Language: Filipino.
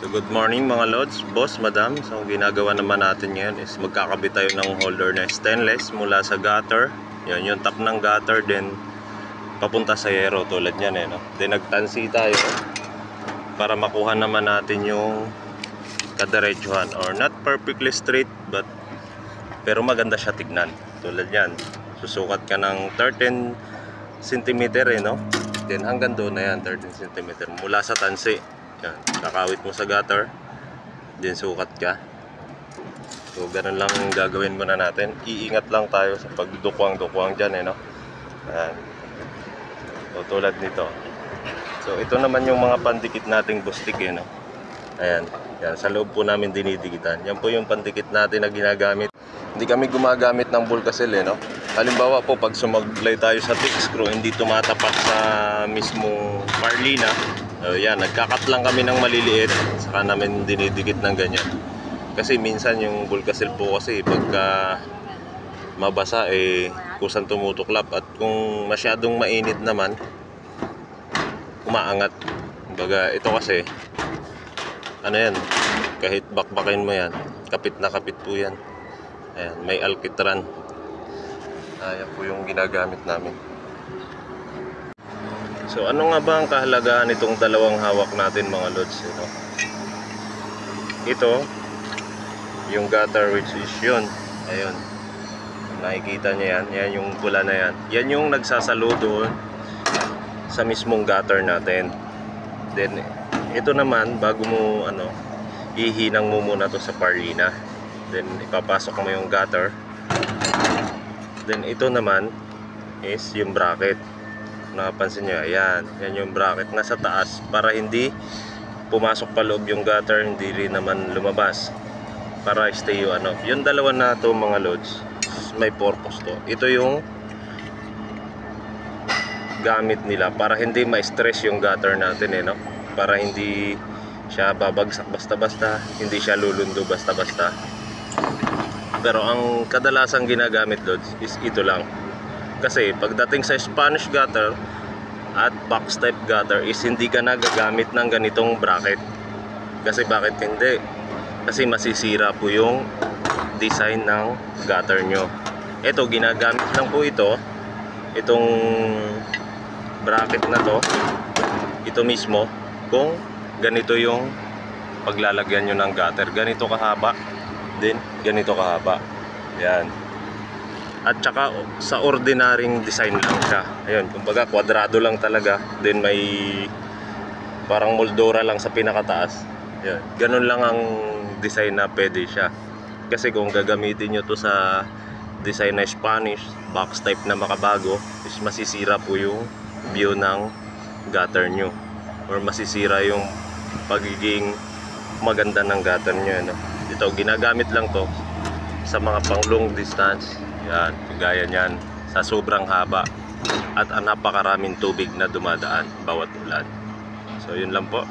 So good morning mga lods, boss, madam. So ang ginagawa naman natin ngayon is magkakabit tayo ng holder na stainless mula sa gutter. Yan yung top ng gutter, then papunta sa yero tulad yan no? Then nagtansi tayo para makuha naman natin yung kadiretsuhan, or not perfectly straight but pero maganda siya tignan. Tulad yan, susukat ka ng 13 cm no? Then hanggang doon na yan, 13 cm mula sa tansi. Yan, kakawit mo sa gutter, then sukat ka. So ganun lang gagawin muna natin. Iingat lang tayo sa pagdukwang-dukwang dyan no? Ayan. So tulad nito. So ito naman yung mga pandikit nating bustik no? Ayan. Yan, sa loob po namin dinidikitan. Yan po yung pandikit natin na ginagamit. Hindi kami gumagamit ng Bulkasil no? Halimbawa po pag sumaglay tayo sa thick screw, hindi tumatapat sa mismong marlina. Yan, nagkakat lang kami ng maliliit, saka namin dinidikit ng ganyan. Kasi minsan yung Bulkasil po kasi pagka mabasa kusang tumutuklap, at kung masyadong mainit naman umaangat. Kumbaga ito kasi ano yan, kahit bakbakin mo yan, kapit na kapit po yan. Ayan, may alkitran. Ayan po yung ginagamit namin. So ano nga ba ang kahalagahan nitong dalawang hawak natin mga lods no? Ito yung gutter, which is yun, ayun, nakikita nyo yan, yan yung pula na yan, yan yung nagsasalo doon sa mismong gutter natin. Then ito naman, bago mo ihinang mo muna to sa parlina, then ipapasok mo yung gutter. Then ito naman is yung bracket. Nakapansin nyo, ayan, yan yung bracket nasa taas para hindi pumasok pa loob yung gutter, hindi rin naman lumabas, para stay yung yung dalawa na to mga lods, may purpose to. Ito yung gamit nila para hindi ma-stress yung gutter natin no? Para hindi siya babagsak basta-basta, hindi siya lulundo basta-basta. Pero ang kadalasang ginagamit lods is ito lang. Kasi pagdating sa Spanish gutter at box type gutter is hindi ka na gagamit ng ganitong bracket. Kasi bakit hindi? Kasi masisira po yung design ng gutter nyo. Ito, ginagamit lang po itong bracket na to, ito mismo, kung ganito yung paglalagyan nyo ng gutter. Ganito kahaba, then ganito kahaba. Yan. At saka sa ordinaryong design lang siya. Ayun, kumbaga kwadrado lang talaga. Then may parang moldura lang sa pinakataas. Ayun, ganun lang ang design na pwede siya. Kasi kung gagamitin nyo to sa design na Spanish, box type na makabago, is masisira po yung view ng gutter nyo, or masisira yung pagiging maganda ng gutter nyo Ito, ginagamit lang to sa mga pang long distance. Yan, kagaya nyan, sa sobrang haba at napakaraming tubig na dumadaan bawat ulan. So yun lang po.